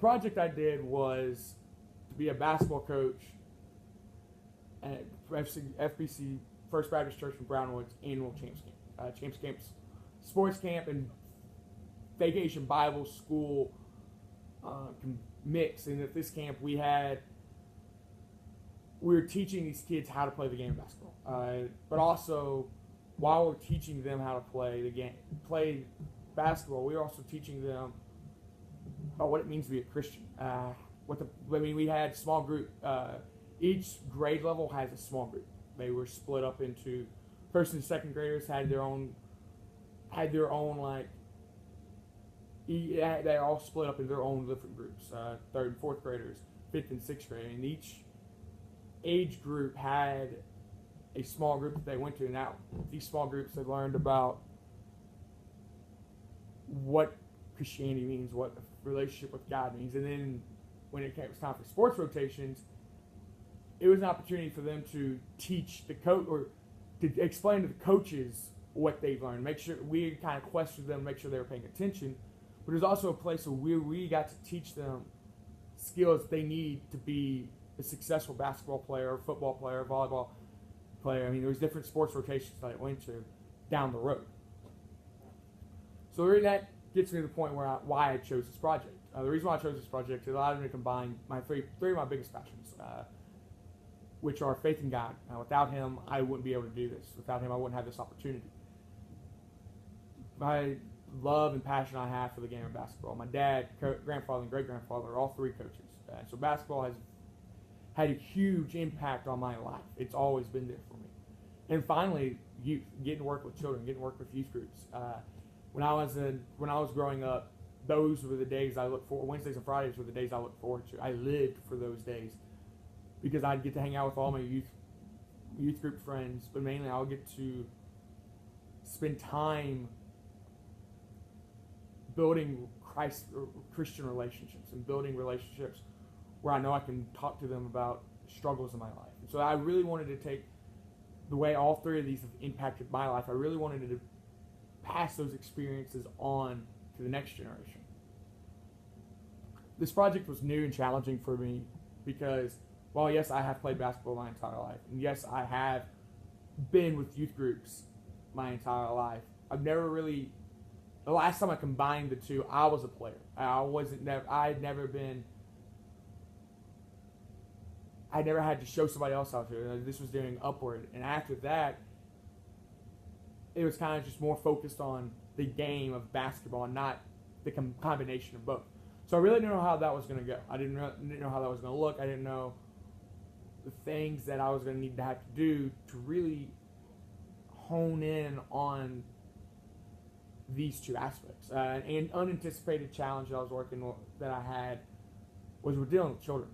project I did was to be a basketball coach at FBC First Baptist Church in Brownwood's annual Champs Camp. Champs Camp's sports camp and vacation Bible school mix. And at this camp we were teaching these kids how to play the game of basketball, but also while we're teaching them how to play basketball, we're also teaching them about what it means to be a Christian. We had small group. Each grade level has a small group. They were split up into first and second graders had their own they all split up in their own different groups. Third and fourth graders, fifth and sixth grade, and each age group had a small group that they went to. Now, these small groups had learned about what Christianity means, what the relationship with God means, and then when it was time for sports rotations, it was an opportunity for them to teach the coach or to explain to the coaches what they've learned. Make sure we kind of questioned them, make sure they were paying attention. But it was also a place where we got to teach them skills they need to be a successful basketball player, football player, volleyball player. I mean, there was different sports rotations that I went to down the road. So really that gets me to the point why I chose this project. The reason why I chose this project is it allowed me to combine my three of my biggest passions, which are faith in God. Without Him, I wouldn't be able to do this. Without Him, I wouldn't have this opportunity. My love and passion I have for the game of basketball. My dad, grandfather, and great-grandfather are all three coaches. So basketball has had a huge impact on my life. It's always been there for me. And finally, getting to work with children, getting to work with youth groups. When I was growing up, those were the days I looked for. Wednesdays and Fridays were the days I looked forward to. I lived for those days because I'd get to hang out with all my youth group friends, but mainly I would get to spend time building Christian relationships and building relationships where I know I can talk to them about struggles in my life. And so I really wanted to take the way all three of these have impacted my life. I really wanted to pass those experiences on to the next generation. This project was new and challenging for me because, while yes, I have played basketball my entire life, and yes, I have been with youth groups my entire life, I've never really. The last time I combined the two, I was a player. I never had to show somebody else out there. This was doing upward, and after that, it was kind of just more focused on the game of basketball and not the combination of both. So I really didn't know how that was going to go. I didn't know how that was going to look. I didn't know the things that I was going to need to have to do to really hone in on these two aspects. An unanticipated challenge that I had was with dealing with children.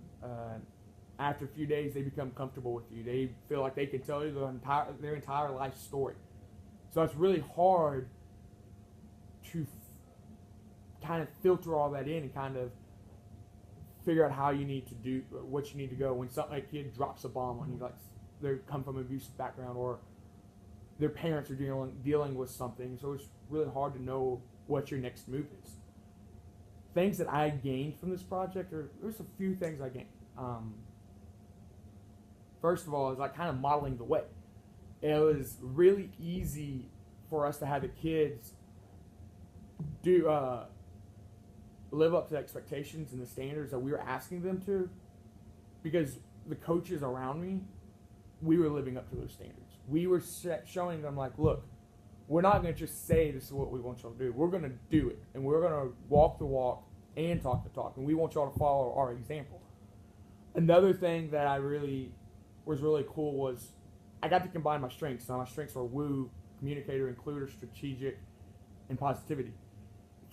After a few days, they become comfortable with you. They feel like they can tell you their entire life story. So it's really hard to kind of filter all that in and kind of figure out how you need to do what you need to go when a kid drops a bomb on you, like they come from an abusive background or their parents are dealing with something. So it's really hard to know what your next move is. Things that I gained from this project there's a few things I gained. First of all, is like kind of modeling the way. It was really easy for us to have the kids live up to the expectations and the standards that we were asking them to, because the coaches around me, we were living up to those standards. We were showing them, like, look, we're not going to just say this is what we want y'all to do. We're going to do it, and we're going to walk the walk and talk the talk, and we want y'all to follow our example. Another thing that was really cool was I got to combine my strengths. Now, my strengths are woo, communicator, includer, strategic, and positivity.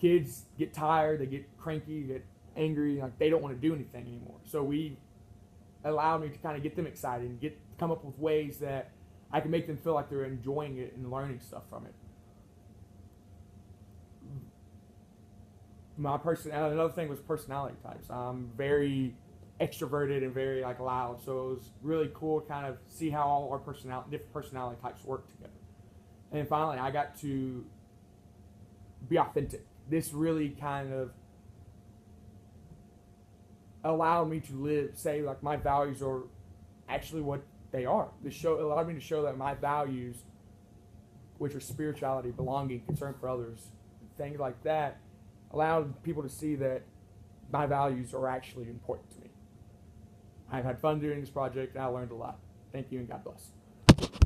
Kids get tired, they get cranky, get angry, like they don't want to do anything anymore. So we allowed me to kind of get them excited and come up with ways that I can make them feel like they're enjoying it and learning stuff from it. Another thing was personality types. I'm very extroverted and very loud, so it was really cool to kind of see how all our different personality types work together. And finally, I got to be authentic. This really kind of allowed me to say like my values are actually what they are. It allowed me to show that my values, which are spirituality, belonging, concern for others, things like that, allowed people to see that my values are actually important to me. I've had fun doing this project, and I learned a lot. Thank you, and God bless.